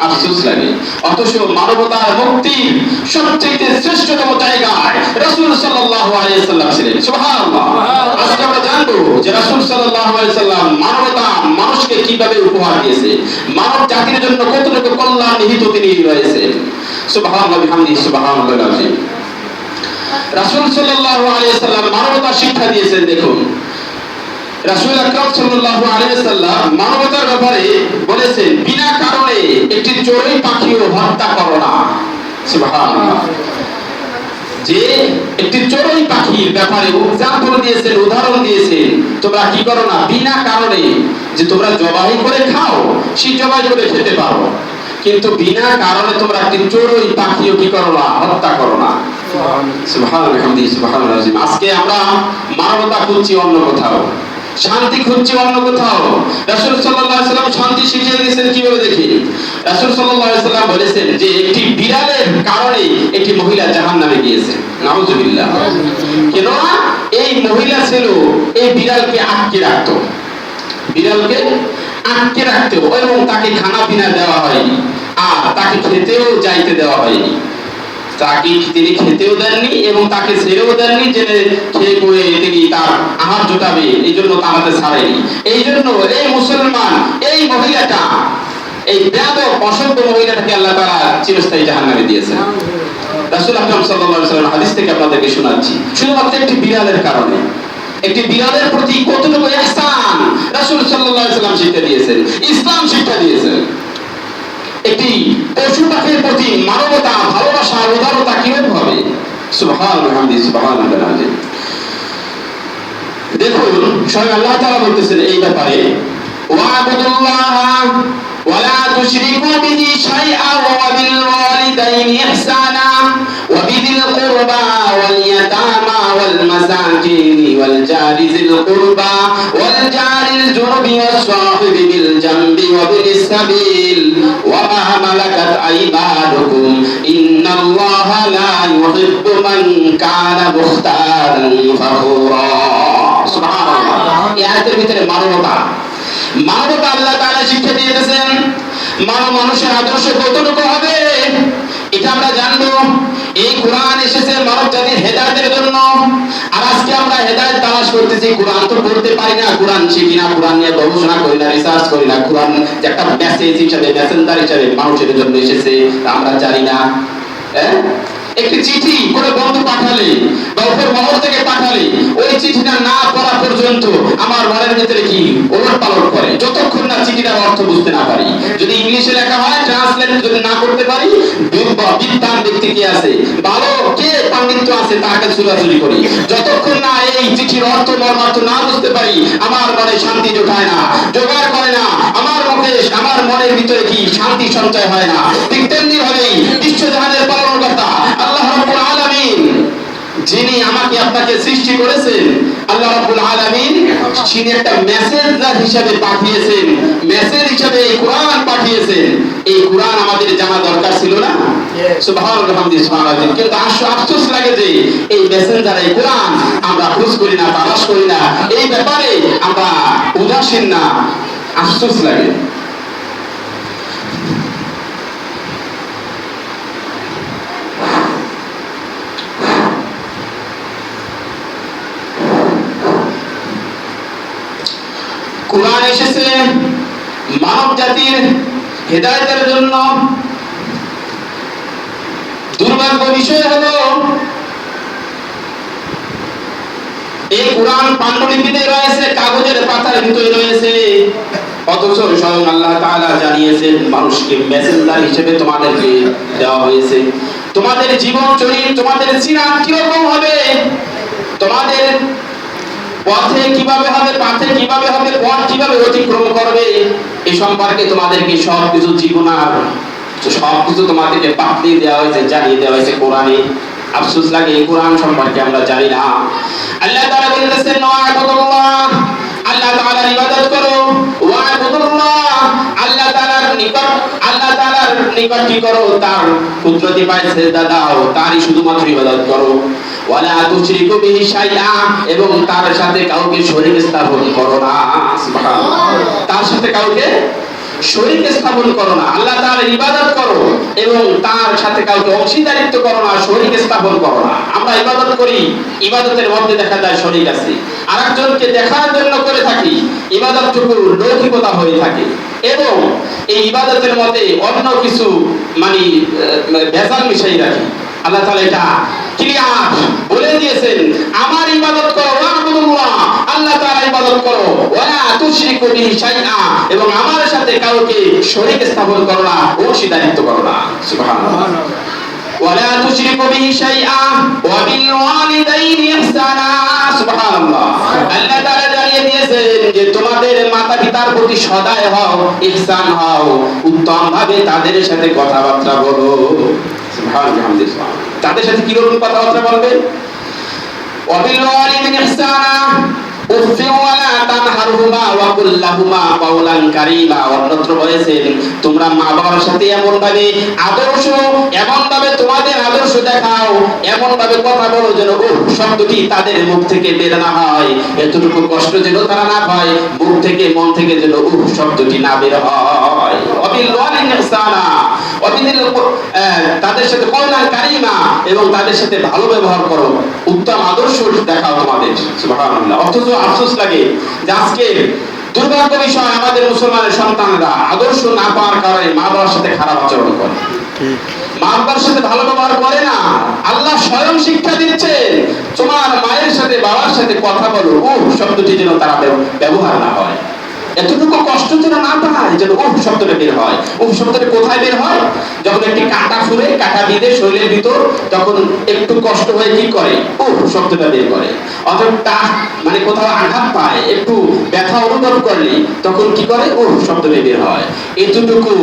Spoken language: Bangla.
আফসোস লাগে। অথচ মানবতার মুক্তির সবচেয়ে শ্রেষ্ঠতম জায়গায় রাসূল সাল্লাল্লাহু আলাইহি সাল্লাম ছিলেন। সুবহানাল্লাহ। আজকে আমরা জানবো যে রাসূল সাল্লাল্লাহু আলাইহি সাল্লাম মানবতা মানুষকে কিভাবে উপহার দিয়েছে, মানব জাতির জন্য কতটুকু কল্যাণ নিহিত তিনি রয়েছে। সুবহানাল্লাহ বিহামদিহি সুবহানাল্লাহিল আযীম। রাসূল সাল্লাল্লাহু আলাইহি সাল্লাম মানবতার শিক্ষা দিয়েছেন। দেখুন রাসূল আকরাম সাল্লাল্লাহু আলাইহি সাল্লাম মানবতার ব্যাপারে বলেছেন, বিনা কারণে একটি চড়ুই পাখিও হত্যা করো না। সুবহানাল্লাহ। যে একটি চড়ুই পাখির ব্যাপারে এক্সাম্পল দিয়েছেন, উদাহরণ দিয়েছেন, তোমরা কি করো না, বিনা কারণে যে তোমরা জবাই করে খাও, সেই জবাই করে খেতে পারো, কিন্তু বিনা কারণে তোমরা একটি চড়ুই পাখিও কি করো না, হত্যা করো না। সুবহানাল্লাহি সুবহানাল্লাহ। আজকে আমরা মানবতা খুঁজছি অন্য কোথাও, শান্তি খুঁজছি অন্য কোথাও। রাসূল সাল্লাল্লাহু আলাইহি সাল্লাম শান্তি শিখিয়ে দিয়েছেন কিভাবে দেখি। রাসূল সাল্লাল্লাহু আলাইহি সাল্লাম বলেছেন যে একটি বিড়ালের কারণে একটি মহিলা জাহান্নামে গিয়েছে। নাউযুবিল্লাহ। কেন? এই মহিলা ছিল এই বিড়ালকে আটকে রাখতো, বিড়ালকে আটকে রাখতো এবং তাকে খানা পিনা দেওয়া হয়নি, আর তাকে খেতেও যাইতে দেওয়া হয়নি। তাকে তিনি খেতেও দেননি এবং তাকে ছেড়েও দেননি যে খেয়ে করে তিনি তার আহার জোটাবে, এই জন্য তাড়াতে ছাড়েনি। এই জন্য এই মুসলমান এই মহিলাটা, এই বেয়াদব অসভ্য মহিলাটাকে আল্লাহ তাআলা চিরস্থায়ী জাহান্নামে দিয়েছেন। রাসূল আকরাম সাল্লাল্লাহু আলাইহি ওয়াসাল্লাম হাদিস থেকে আপনাদেরকে শোনাচ্ছি, শুধুমাত্র একটি বিড়ালের কারণে, একটি বিড়ালের প্রতি কতটুকু ইহসান রাসূল সাল্লাল্লাহু আলাইহি ওয়াসাল্লাম শিক্ষা দিয়েছেন, ইসলাম শিক্ষা দিয়েছেন। একটি পশু পাখির প্রতি মানবতা, ভালোবাসা, উদারতা কিভাবে হবে? সুবহানাল্লাহ সুবহানাল্লাহ। দেখুন স্বয়ং আল্লাহ তাআলা বলতেছেন এই ব্যাপারে, ওয়া'বুদুল্লাহ ওয়া লা তুশরিকু বিহি শাইআন ওয়া বিল ওয়ালিদাইনি ইহসানা ওয়া বিযিল কুরবা ওয়াল ইয়াতামা ওয়াল মাসাকিনি ওয়াল জারি যিল কুরবা ওয়াল জারিল জুনুবি ওয়াস সাহিবি বিল জামবি ওয়া বিনিস সাবিল ওয়া মা মালাকাত আইমানুকুম ইন্নাল্লাহা লা ইউহিব্বু মান কানা মুখতারান ফাখুরা। সুবহানাল্লাহ। এই আয়াতের ভিতরে মানবতা আল্লাহ তাআলা শিক্ষা দিয়েছেন। মানুষের আদর্শ কতটুকু হবে এটা আমরা জানবো। এই কোরআন এসেছে মানব জাতির হেদায়েতের জন্য, আর আজকে আমরা হেদায়েত তালাশ করতেছি। কোরআন তো পড়তে পারি না, কোরআন শিখি না, কোরআন নিয়ে গবেষণা করি না, রিসার্চ করি না। কোরআন যে একটা মেসেজ হিসেবে, মেসেঞ্জার হিসেবে মানুষের জন্য এসেছে আমরা জানি না। একটি চিঠি কোনো বন্ধু পাঠালে বা উপর মহল থেকে পাঠালে ওই চিঠিটা না পড়া পর্যন্ত আমার মনের ভিতরে কি ওলট পালট করে, যতক্ষণ না চিঠিটার অর্থ বুঝতে না পারি। যদি ইংলিশে লেখা হয়, ট্রান্সলেট যদি না করতে পারি, বিদ্বান ব্যক্তি কে আছে, ভালো কে পাণ্ডিত্য আছে, তাকে চুরাচুরি করি। যতক্ষণ না এই চিঠির অর্থ মর্মার্থ না বুঝতে পারি, আমার মনে শান্তি জোটায় না, জোগাড় করে না, আমার মুখে আমার মনের ভিতরে কি শান্তি সঞ্চয় হয় না। ঠিক তেমনি ভাবেই বিশ্বজাহানের পালনকর্তা আল্লাহ রাব্বুল আলামিন, যিনি আমাকে আপনাকে সৃষ্টি করেছেন, আল্লাহ রাব্বুল আলামিন তিনি একটা মেসেঞ্জার হিসেবে পাঠিয়েছেন, মেসেজ হিসেবে এই কোরআন পাঠিয়েছেন। এই কোরআন আমাদের জানা দরকার ছিল না? সুবহানাল্লাহ সুবহানাল্লাহ। কিন্তু আফসোস লাগে যে এই মেসেঞ্জার, এই কোরআন আমরা খোঁজ করি না, তালাশ করি না, এই ব্যাপারে আমরা উদাসীন না, আফসোস লাগে। কোরআন এসেছে মানব জাতির হেদায়েতের জন্য। দুর্ভাগ্য বিষয় হলো এই কোরআন পাণ্ডুলিপিতে রয়েছে, কাগজের পাতার ভিতরে রয়েছে, অথচ স্বয়ং আল্লাহ তাআলা জানিয়েছেন মানুষকে মেসেঞ্জার হিসেবে তোমাদেরকে দেওয়া হয়েছে। তোমাদের জীবন চরিত্র, তোমাদের সিরাত কিরকম হবে, তোমাদের পথে কিভাবে হবে, পাথে কিভাবে হবে, পথ কিভাবে অতিক্রম করবে, এই সম্পর্কে তোমাদেরকে সবকিছু জীবনার সবকিছু তোমাদেরকে পাঠিয়ে দেওয়া হয়েছে, জানিয়ে দেওয়া হয়েছে কোরআনে। আফসোস লাগে এই কোরআন সম্পর্কে আমরা জানি না। আল্লাহ তাআলা বলেছেন ওয়া'বুদুল্লাহ, আল্লাহ তাআলার ইবাদত করো, ওয়া'বুদুল্লাহ, আল্লাহ তাআলার নিকট কি করো, তার কুদরতি পায়ে সিজদা দাও, তারই শুধুমাত্র ইবাদত করো। ওয়ালা তুশরিকু বিহি শাইআ, এবং তার সাথে কাউকে শরীক স্থাপন করো না। সুবহানাল্লাহ। তার সাথে কাউকে শরীক স্থাপন করো না, আল্লাহ তাআলার ইবাদত করো এবং তার সাথে কাউকে অংশীদারিত্ব করো না, শরীক স্থাপন করো না। আমরা ইবাদত করি, ইবাদতের মধ্যে দেখা যায় শরীক আছে, আরেকজনকে দেখার জন্য করে থাকি, ইবাদতটুকু লৌকিকতা হয়ে থাকে এবং এই ইবাদতের মধ্যে অন্য কিছু মানে ভেজাল মিশাই রাখি। আল্লাহ তাআলা এটা ক্লিয়ার বলে দিয়েছেন, আমার ইবাদত করো, ওয়া'বুদুল্লাহ, আল্লাহ তাআলার ইবাদত করো, ওয়ালা তুশরিকু বিহি শাইআ, এবং আমার সাথে কাউকে শরীক স্থাপন করো না, অংশীদারিত্ব করো না। সুবহানাল্লাহ। ওয়ালা তুশরিকু বিহি শাইআ ওয়া বিল ওয়ালিদাইনি ইহসানা। সুবহানাল্লাহ। আল্লাহ তাআলা জানিয়ে দিয়েছেন যে তোমাদের মাতা-পিতার প্রতি সদয় হও, ইহসান হও, উত্তম ভাবে তাদের সাথে কথাবার্তা বলো। সুবহানাল্লাহ। তাদের সাথে কি রকম কথাবার্তা বলবে? ওয়া বিল ওয়ালিদাইনি ইহসানা উফিন ওয়ালা তানহারহুমা ওয়া কুল লাহুমা কাওলান কারীমা। অন্যত্র বলেছেন তোমরা মা বাবার সাথে এমন ভাবে আদর্শ, এমন ভাবে তোমাদের আদর্শ দেখাও, এমন ভাবে কথা বলো যেন শব্দটি তাদের মুখ থেকে বের না হয়, এতটুকু কষ্ট যেন তারা না পায়, মুখ থেকে মন থেকে যেন শব্দটি না বের হয়। ওয়াবিল ওয়ালিদাইনি ইহসানা, তাদের সাথে কাওলান কারীমা, এবং তাদের সাথে ভালো ব্যবহার করো, উত্তম আদর্শ দেখাও তোমাদের। সুবহানাল্লাহ। অথচ আফসোস লাগে যে আজকে দুর্ভাগ্য বিষয়, আমাদের মুসলমানের সন্তানরা আদর্শ না পাওয়ার কারণে মা বাবার সাথে খারাপ আচরণ করে, মা বাবার সাথে ভালো ব্যবহার করে না। আল্লাহ স্বয়ং শিক্ষা দিচ্ছেন তোমার মায়ের সাথে বাবার সাথে কথা বলো, শব্দটি যেন তারা ব্যবহার না হয়, এতটুকু কষ্ট যেন না পায়, যেন শব্দটা বের হয়। শব্দটা কোথায় বের হয়? যখন একটি কাঁটা ফুলে, কাঁটা বিঁধে শরীরের ভিতর, তখন একটু কষ্ট হয়ে কি করে, শব্দটা বের করে। অথবা মানে কোথাও আঘাত পায়, একটু ব্যথা অনুভব করলে তখন কি করে, শব্দটা বের হয়। এতটুকু